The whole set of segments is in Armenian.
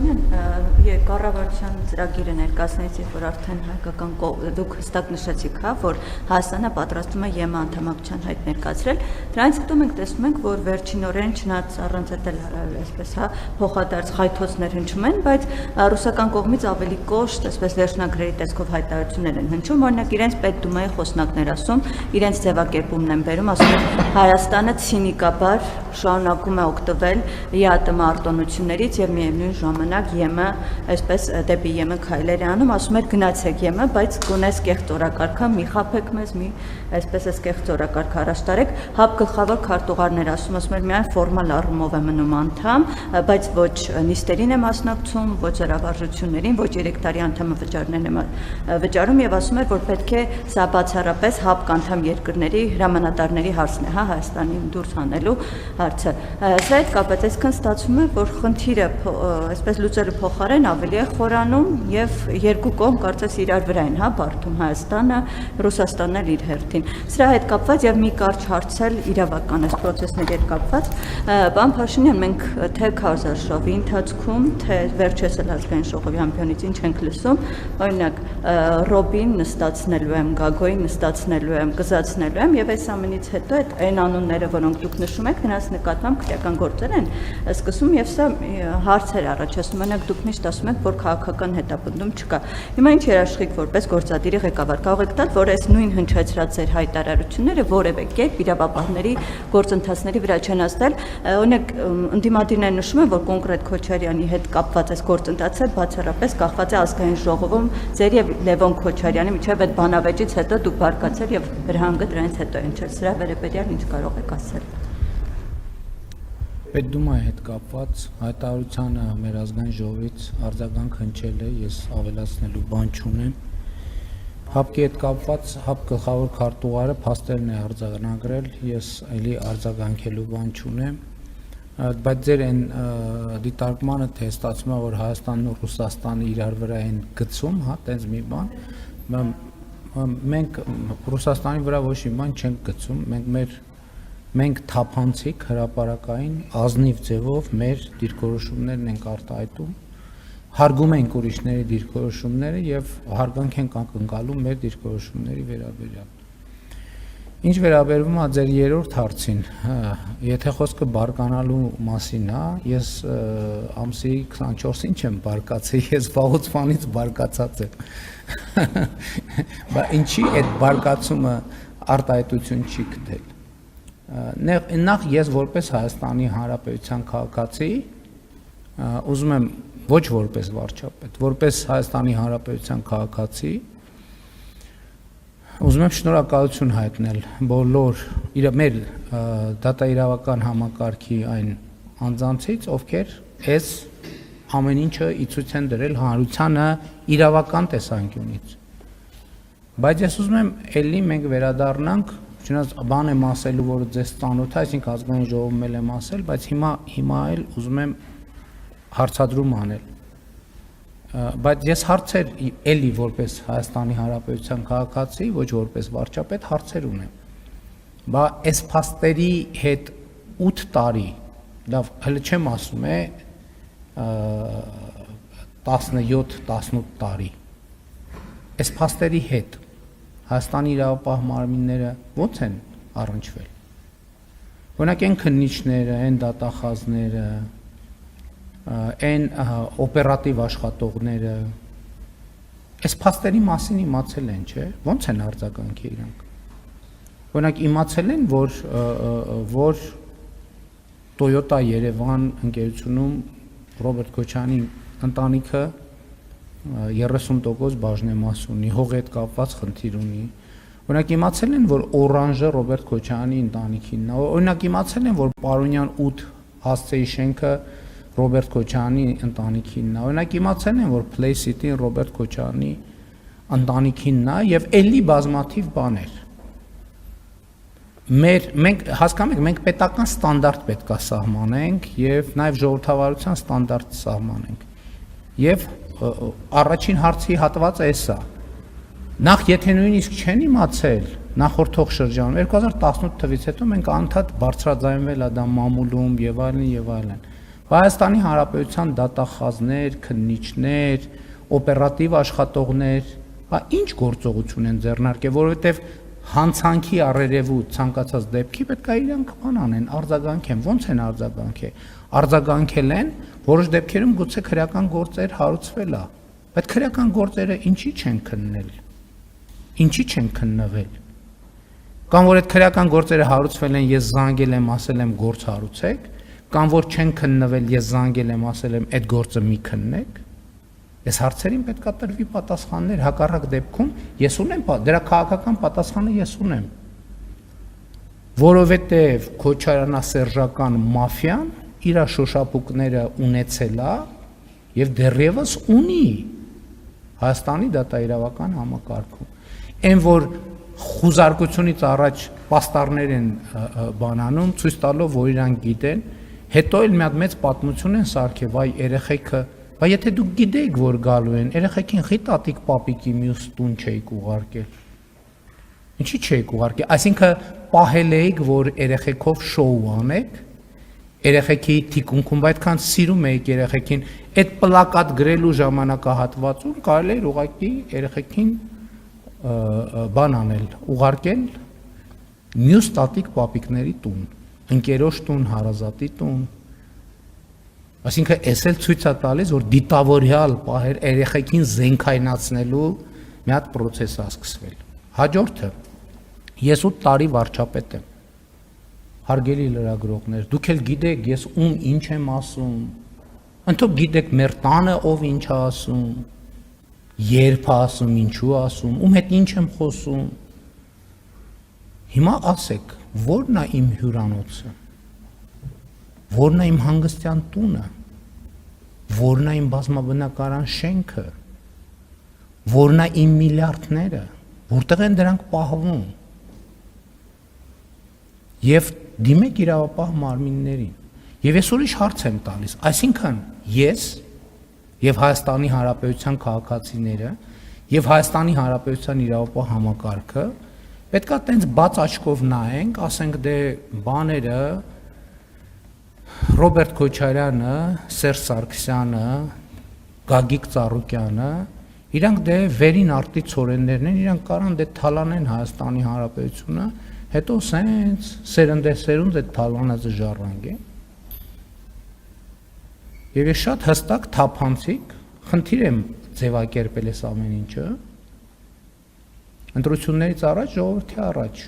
Փաշինյան, կառավարության ծրագիրը ներկայացնեցիք, որ արդեն հայկական դուք հստակ նշեցիք, որ Հայաստանը պատրաստվում է ԵՄ անդամակցության հայտ ներկայացրել, դրանից հետո մենք տեսնում ենք, որ վերջինորեն չնայած առանձատել այսպես փոխադարձ խայթոցներ հնչում են, բայց ռուսական կողմից ավելի կոշտ, այսպես վերջնագրերի տեսքով հայտարարություններ են հնչում, օրինակ իրենց պետդումայի խոսնակներ ասում, իրենց ձևակերպումն են բերում, ասում են Հայաստանը ցինիկաբար շարունակում է օգտվել ԵԱՏՄ արտոնություններից եւ միևնույն ժամանակ ԵՄ այսպես դեպի ԵՄ քայլեր է անում, ասում էր գնացեք ԵՄ, բայց գոնես կեղծ օրակարգը մի խափեք մեզ, մի այսպես էս կեղծ օրակարգ առաջ տարեք, ՀԱՊ գլխավոր քարտուղարներ ասում էր միայն ֆորմալ առումով է մնում անդամ, բայց ոչ նիստերին է մասնակցում, ոչ զորավարժություններին, ոչ 3 տարի անդամավճարներն է վճարում եւ ասում էր, որ պետք է սա բացառապես ՀԱՊ անդամ երկրների հրամանատարների հարցն է, Հայաստանին դուրս հանելու հարցը։ Սա հետ կապված այսքան ստացվում է, որ խնդիրը այսպես լուծելու փոխարեն ավելի է խորանում եւ երկու կողմ կարծես իրար վրա են, բարդում Հայաստանը, Ռուսաստանն էլ իր հերթին։ Սրա հետ կապված եւ մի կարճ հարցել իրավական այս process-ների հետ կապված, պարոն Փաշինյան, մենք թե քարոզարշավի ընթացքում, թե վերջերս էլ ազգային ժողովի ամբիոնից ինչ ենք լսում, օրինակ Ռոբին նստացնելու եմ, Գագոյին նստացնելու եմ, կզացնելու եմ եւ այս ամենից հետո այդ անունները, որոնք դուք նշում եք, նրանց նկատմամբ քրեական գործեր են սկսում եւ սա հարցեր առաջացնում, օրինակ դուք միշտ ասում եք, որ քաղաքական հետապնդում չկա։ Հիմա ինչ երաշխիք որպես գործադիրի ղեկավար կարող եք տալ, որ այս նույն հնչեցրած ձեր հայտարարությունները որևէ կերպ իրավապահների գործընթացների վրա չեն ազդել, օրինակ ընդդիմադիրները նշում են, որ կոնկրետ Քոչարյանի հետ կապված այս գործընթացը բացառապես կախված է ազգային ժողովում ձեր եւ Լևոն Քոչարյանի միջև այդ բանավեճից հետո դուք բարկացել եւ վրհանգը դրանից հետո հնչել, սրա վերաբերյալ ինչ կարող եք ասել։ Պետդումայի հետ կապված հայտարարությանը մեր ազգային ժողովից արձագանք հնչել է, ես ավելացնելու բան չունեմ։ ՀԱՊ-ի հետ կապված ՀԱՊ գլխավոր քարտուղարը փաստերն է արձանագրել, ես էլի արձագանքելու բան չունեմ, բայց ձեր այն դիտարկմանը թե ստացվում է, որ Հայաստանն ու Ռուսաստանը իրար վրա են գցում, տենց մի բան, մենք Ռուսաստանի վրա ոչ մի բան չենք գցում, մենք թափանցիկ հրապարակային ազնիվ ձևով մեր դիրքորոշումներն ենք արտահայտում, հարգում ենք ուրիշների դիրքորոշումները եւ հարգանք ենք ակնկալում մեր դիրքորոշումների վերաբերյալ։ Ինչ վերաբերվում է ձեր երրորդ հարցին, եթե խոսքը բարկանալու մասին է, ես ամսի 24-ին չեմ բարկացել, ես վաղուց վանից բարկացած եմ։ Բայց ինչի այդ բարկացումը արտահայտություն չի գտել։ Նախ ես որպես Հայաստանի Հանրապետության քաղաքացի ուզում եմ ոչ որպես վարչապետ, որպես Հայաստանի Հանրապետության քաղաքացի ուզում եմ շնորհակալություն հայտնել բոլոր մեր դատաիրավական համակարգի այն անձանցից, ովքեր այս ամեն ինչը ի ցույց են դրել հանրությանը իրավական տեսանկյունից։ Բայց ես ուզում եմ էլի մենք վերադառնանք, չնայած բան եմ ասելու, որ ձեզ ծանոթ է, այսինքն ազգային ժողովում էլ եմ ասել, բայց հիմա էլ ուզում եմ հարցադրում անել։ Բայց ես հարցեր էլի որպես Հայաստանի Հանրապետության քաղաքացի, ոչ որպես վարչապետ հարցեր ունեմ։ Բա այս փաստերի հետ 8 տարի, լավ, հələ չեմ ասում է 17-18 տարի։ Այս փաստերի հետ Հայաստանի իրավապահ մարմինները ո՞նց են առնչվել։ Օրինակ այն քննիչները, այն դատախազները, այն օպերատիվ աշխատողները այս փաստերի մասին իմացել են, չէ՞, ո՞նց են արձագանքի իրանք։ Օրինակ իմացել են, որ Toyota Երևան ընկերությունում Ռոբերտ Քոչարյանի ընտանիքը 30% բաժնեմաս ունի, հողի հետ կապված խնդիր ունի։ Օրինակ իմացել են, որ Օրանժը Ռոբերտ Քոչարյանի ընտանիքինն է, օրինակ իմացել են, որ Պարոնյան 8 հասցեի շենքը Ռոբերտ Քոչարյանի ընտանիքինն է, օրինակ իմացել են, որ Play City-ն Ռոբերտ Քոչարյանի ընտանիքինն է եւ էլի բազմաթիվ բաներ։ Մենք հասկանում ենք, մենք պետական ստանդարտ պետք է սահմանենք եւ նաեւ ժողովրդավարության ստանդարտ սահմանենք։ Եվ առաջին հարցի հատվածը էսա։ Նախ եթե նույնիսկ չեն իմացել նախորդող շրջանում 2018 թվականից հետո մենք անդադ բարձրաձայնվել է դա մամուլում եւ այլն եւ այլն։ Հայաստանի Հանրապետության դատախազներ, քննիչներ, օպերատիվ աշխատողներ, ինչ գործողություն են ձեռնարկել, որովհետև հանցանքի առերևույթ ցանկացած դեպքի պետք է իրանք բան անեն, արձագանքեն, ո՞նց են արձագանքել։ Արձագանքել են, որոշ դեպքերում գուցե քրեական գործեր հարուցվել է, բայց քրեական գործերը ինչի չեն քննել, ինչի չեն քննվել։ Կամ որ այդ քրեական գործերը հարուցվել են, ես զանգել եմ, ասել եմ գործ հարուցեք, կամ որ չեն քննվել, ես զանգել եմ, ասել եմ այդ գործը մի քննեք։ Այս հարցերին պետք է տրվի պատասխաններ, հակառակ դեպքում ես ունեմ դրա քաղաքական պատասխանը ես ունեմ։ Որովհետև քոչարանասերժական մաֆիան իր շոշափուկները ունեցել է եւ դեռևս ունի Հայաստանի դատաիրավական համակարգում։ Այն որ խուզարկությունից առաջ պաստառներ են բանանում, ցույց տալով, որ իրանք գիտեն, հետո էլ մի հատ մեծ պատմություն են սարքել, վայ երեխեքը, բայց եթե դուք գիտեիք, որ գալու են, երեխեքին խի տատիկ պապիկի մյուս տուն չէիք ուղարկել։ Ինչի չէիք ուղարկել, այսինքն պահել էիք, որ երեխեքով շոու անեք, երեխեքի թիկունքում, այդքան սիրում էիք երեխեքին, այդ պլակատ գրելու ժամանակահատվածում կարելի էր ուղղակի երեխեքին բան անել, ուղարկել մյուս տատիկ պապիկների տուն, ընկերոջ տուն, հարազատի տուն։ Այսինքն էս էլ ցույց է տալիս, որ դիտավորյալ պահեր երեխեքին զենքայնացնելու մի հատ process է սկսվել։ Հաջորդը ես 8 տարի վարչապետ եմ։ Հարգելի լրագրողներ, դուք էլ գիտեք ես ում ինչ եմ ասում։ Ընդհանուր գիտեք մեր տանը ով ինչ է ասում, երբ է ասում, ինչու ասում, ում հետ ինչ եմ խոսում։ Հիմա ասեք, ո՞րն է իմ հյուրանոցը, ո՞րն է իմ հանգստյան տունը, ո՞րն է իմ բազմաբնակարան շենքը, ո՞րն է իմ միլիարդները, որտեղ են դրանք պահվում։ Եվ դիմեք իրավապահ մարմիններին։ Եվ ես ուրիշ հարց եմ տալիս, այսինքն ես եւ Հայաստանի Հանրապետության քաղաքացիները եւ Հայաստանի Հանրապետության իրավապահ համակարգը պետքա տենց բաց աչքով նայենք, ասենք դե բաները Ռոբերտ Քոչարյանը, Սերժ Սարգսյանը, Գագիկ Ծառուկյանը, իրանք դե վերին արտի ցորեններն են, իրանք կարան դե թալանեն Հայաստանի Հանրապետությունը, հետո սենց սերնդեսերունդ այդ թալանածը ժառանգեն։ Եվ ես շատ հստակ թափանցիկ խնդիր եմ ձևակերպել այս ամեն ինչը ընտրություններից առաջ ժողովրդի առաջ։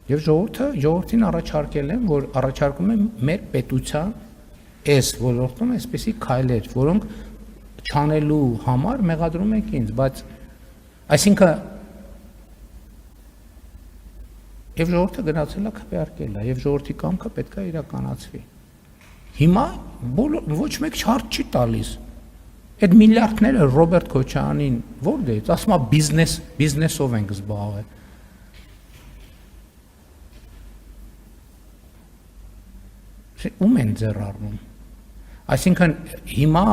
Եվ ժողովրդին առաջարկել եմ, որ առաջարկում եմ մեր պետության այս ոլորտում այսպիսի քայլեր, որոնք չանելու համար մեղադրում եք ինձ, բայց այսինքն եւ ժողովուրդը գնացել է քվեարկել է եւ ժողովրդի կամքը պետք է իրականացվի։ Հիմա ոչ մեկ չարտ չի տալիս։ Այդ միլիարդները Ռոբերտ Քոչարյանին որտեղից, ասում է բիզնեսով ենք զբաղվել։ Ում են ձեռ առնում։ Այսինքն հիմա,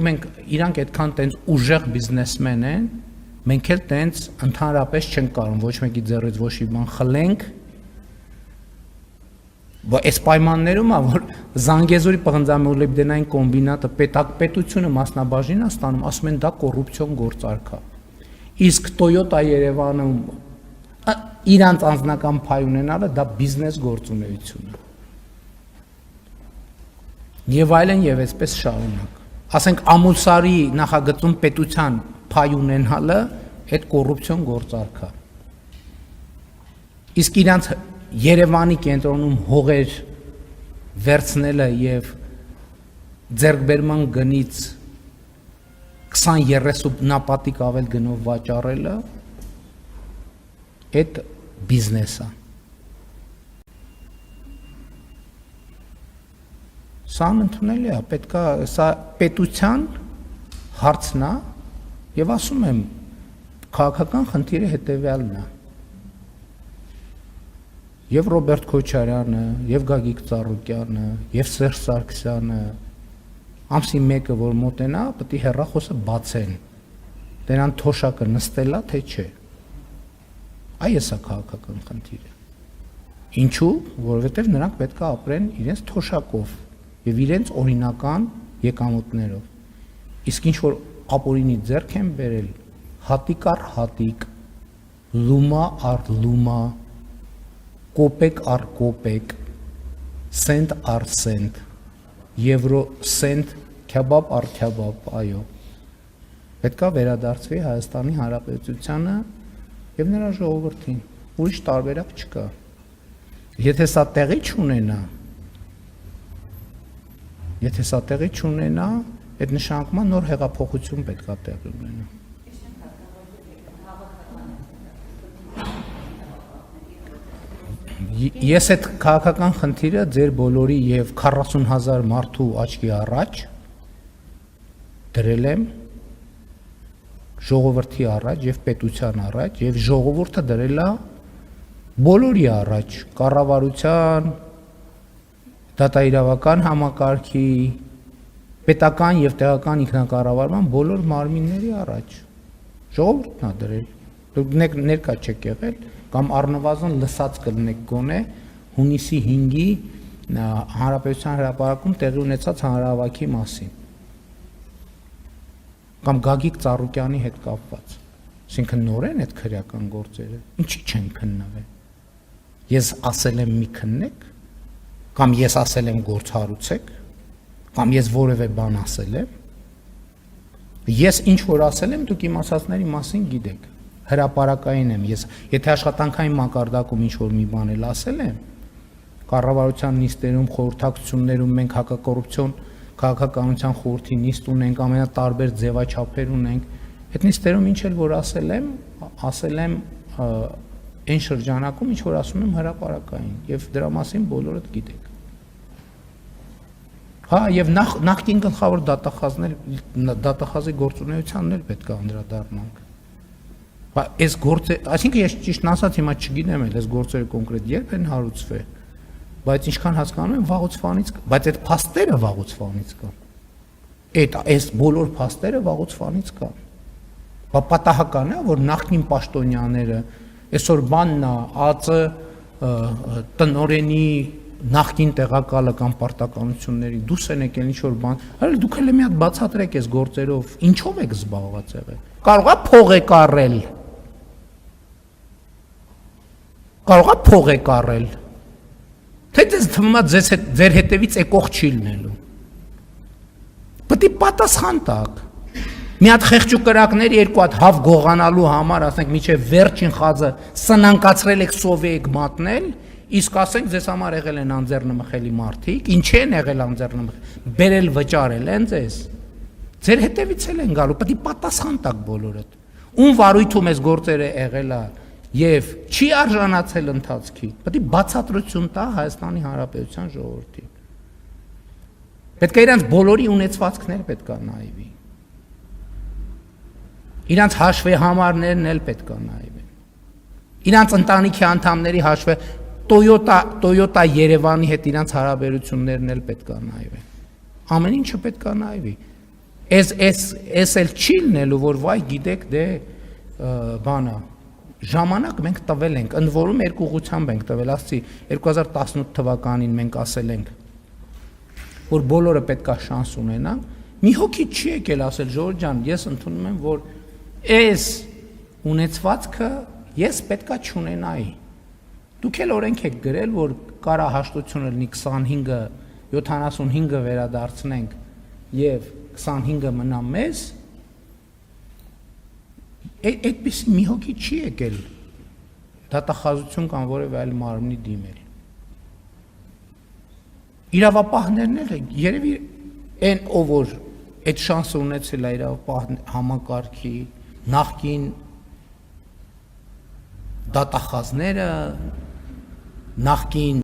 մենք իրանք այդքան տենց ուժեղ բիզնեսմեն են, մենք էլ տենց ընդհանրապես չենք կարող ոչ մեկի ձեռից ոչ մի բան խլենք։ Այս պայմաններում է, որ Զանգեզուրի պղնձամոլիբդենային կոմբինատը պետությունը մասնաբաժին է ստանում, ասում են դա կոռուպցիոն գործարք է։ Իսկ Toyota Երևանում իրանց անձնական փայ ունենալը դա բիզնես գործունեություն է։ Եվ այլն եւ այսպես շարունակ։ Ասենք Ամուլսարի նախագծում պետության փայ ունենալը այդ կոռուպցիոն գործարք է։ Իսկ իրանց Երևանի կենտրոնում հողեր վերցնելը եւ ձեռքբերման գնից 20-30 նապատիկ ավել գնով վաճառելը այդ բիզնես է։ Սա ընդունելի է, պետքա սա պետության հարցն է եւ ասում եմ քաղաքական խնդիրը հետեւյալն է։ Եվ Ռոբերտ Քոչարյանը, եւ Գագիկ Ծառուկյանը, եւ Սերժ Սարգսյանը ամսի 1-ը որ մոտենա, պետք է հեռախոսը բացեն։ Դրանց թոշակը նստելա թե չէ։ Այս է քաղաքական խնդիրը։ Ինչու, որովհետև նրանք պետք է ապրեն իրենց թոշակով եւ իրենց օրինական եկամուտներով։ Իսկ ինչ որ ապօրինի ձեռք են բերել, հատիկ առ հատիկ, լումա առ լումա, կոպեկ առ կոպեկ, սենտ առ սենտ, եվրո սենտ, քյաբաբ առ քյաբաբ, այո։ Պետք է վերադարձվի Հայաստանի Հանրապետությանը եւ նրա ժողովրդին։ Ուրիշ տարբերակ չկա։ Եթե սա տեղի չունենա, այդ նշանակում է նոր հեղափոխություն պետք է տեղի ունենա։ Ես այդ քաղաքական խնդիրը ձեր բոլորի եւ 40,000 մարդու աչքի առաջ դրել եմ ժողովրդի առաջ եւ պետության առաջ եւ ժողովուրդը դրել է բոլորի առաջ, կառավարության, դատաիրավական համակարգի, պետական եւ տեղական ինքնակառավարման բոլոր մարմինների առաջ։ Ժողովուրդն է դրել։ Դուք ներկա չեք եղել կամ առնվազն լսած կլինեք գոնե հունիսի 5-ի Հանրապետության հրապարակում տեղի ունեցած հանրահավաքի մասին։ Կամ Գագիկ Ծառուկյանի հետ կապված։ Այսինքն նոր են այդ քրեական գործերը։ Ինչի չեն քննվել։ Ես ասել եմ մի քննեք, կամ ես ասել եմ գործ հարուցեք, կամ ես որևէ բան ասել եմ։ Ես ինչ որ ասել եմ, դուք իմ ասածների մասին գիտեք։ Հրապարակային եմ ես, եթե աշխատանքային մակարդակում ինչ որ մի բան էլ ասել եմ, կառավարության նիստերում, խորհրդակցություններում մենք հակակոռուպցիոն քաղաքականության խորհրդի նիստ ունենք, ամենատարբեր ձևաչափեր ունենք։ Այդ նիստերում ինչ էլ որ ասել եմ այն շրջանակում ինչ որ ասում եմ հրապարակային եւ դրա մասին բոլորդ գիտեք։ Հա եւ նախկին գլխավոր դատախազի գործունեությանն էլ պետք է անդրադառնանք։ Բա այս գործը, այսինքն ես ճիշտ ասած հիմա չգիտեմ էլ այս գործերը կոնկրետ երբ են հարուցվել, բայց ինչքան հասկանում եմ վաղուց ֆանից, բայց այդ փաստերը վաղուց ֆանից կան։ Այս բոլոր փաստերը վաղուց ֆանից կան։ Բա պատահական է, որ նախկին պաշտոնյաները այսօր բանն է ԱԾ տնօրենի նախկին տեղակալը կամ պարտականությունների դուրս են եկել ինչ որ բան, այլ դուք էլ մի հատ բացատրեք այս գործերով, ինչով եք զբաղված եղել։ Կարող է փող եք առել։ Կարող է փող եք առել։ Թե դες թվում է ձեր հետևից եկող չի լինելու։ Պետք է պատասխան տաք։ Մի հատ խեղճուկրակներ երկու հատ հավ գողանալու համար, ասենք միջև վերջին խազը սնանկացրել եք սովի եք մատնել, իսկ ասենք ձեզ համար եղել են անձեռնմխելի մարդիկ, ինչ են եղել անձեռնմխելի, բերել վճարել են ձեզ։ Ձեր հետևից էլ են գալու, պետք է պատասխան տաք բոլորդ։ Ում վարույթում այս գործերը եղել է եւ չի արժանացել ընթացքի, պետք է բացատրություն տա Հայաստանի Հանրապետության ժողովրդին։ Պետք է իրանց բոլորի ունեցվածքներ պետք է նայվի։ Իրանց հաշվի համարներն էլ պետք է նայվեն։ Իրանց ընտանիքի անդամների հաշվը Toyota Երևանի հետ իրանց հարաբերություններն էլ պետք է նայվեն։ Ամեն ինչը պետք է նայվի։ Էս էլ չի լինելու, որ վայ գիտեք դե բանա ժամանակ մենք տվել ենք, ընդ որում երկու ուղղությամբ ենք տվել, ասացի 2018 թվականին մենք ասել ենք, որ բոլորը պետք է շանս ունենան, մի հոգի չի եկել ասել Ժորժ ջան, ես ընդունում եմ, որ այս ունեցվածքը ես պետքա չունենայի։ Դուք էլ օրենք եք գրել, որ կարա հաշտությունը լինի 25-ը, 75-ը վերադարձնենք եւ 25-ը մնա մեզ։ Այդպիսի մի հոգի չի եկել դատախազություն կամ որևէ այլ մարմնի դիմել։ Իրավապահներն էլ երևի այն ով որ այդ շանսը ունեցել է իրավապահ համակարգի նախկին դատախազները, նախկին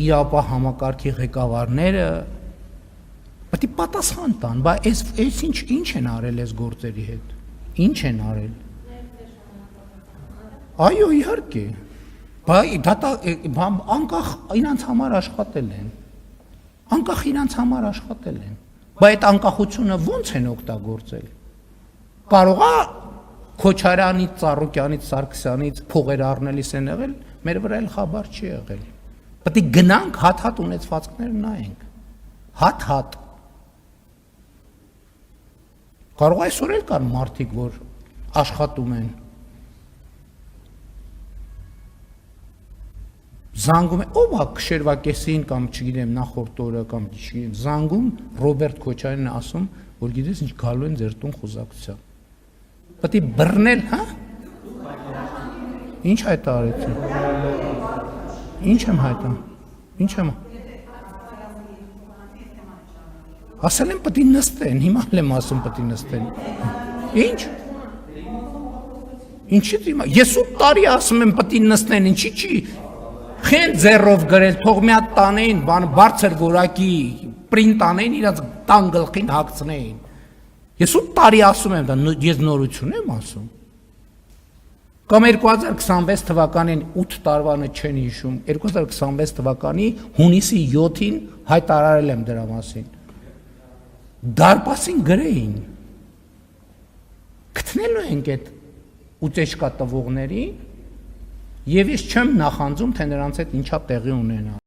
իրավապահ համակարգի ղեկավարները պետք է պատասխան տան, բա այս ինչ են արել այս գործերի հետ։ Ինչ են արել։ Այո, իհարկե։ Բա անկախ իրանց համար աշխատել են։ Անկախ իրանց համար աշխատել են։ Բա այդ անկախությունը ո՞նց են օգտագործել։ Կարող է Քոչարյանից, Ծառուկյանից, Սարգսյանից փողեր առնելիս են եղել, Մեր վրա էլ խաբար չի եղել։ Պետք է գնանք հատ-հատ ունեցվածքներ նայենք։ Հատ-հատ։ Կարող այսօր էլ կան մարդիկ, որ աշխատում են։ Զանգում է, ով է քշերվա կեսին կամ չգիտեմ նախորդ օրը կամ չգիտեմ, զանգում Ռոբերտ Քոչարյանն է ասում, որ գիտես ինչ գալու են ձեր տուն խոզակցության։ Պետք է բռնել, հա։ Ինչ հայտարարեցին։ Ինչ եմ հայտարարում։ Ինչ եմ։ Ասել եմ պետք է նստեն, հիմա էլ եմ ասում պետք է նստեն։ Ինչ։ Ինչի՞ դիմա։ Ես 8 տարի ասում եմ պետք է նստեն, ինչի՞ չի։ Խեն ձեռով գրել, թող մի հատ տանեին, բան բարձր որակի պրինտ անեին, իրաց տան գլխին հագցնեին։ Ես 8 տարի ասում եմ, դա ես նորություն եմ ասում։ Կամ 2026 թվականին 8 տարվանը չեն հիշում, 2026 թվականի հունիսի 7-ին հայտարարել եմ դրա մասին։ Դարպասին գրեին։ Գտնելու ենք այդ ուտեշկա տվողներին, եւ ես չեմ նախանձում, թե նրանց հետ ինչա տեղի ունենա։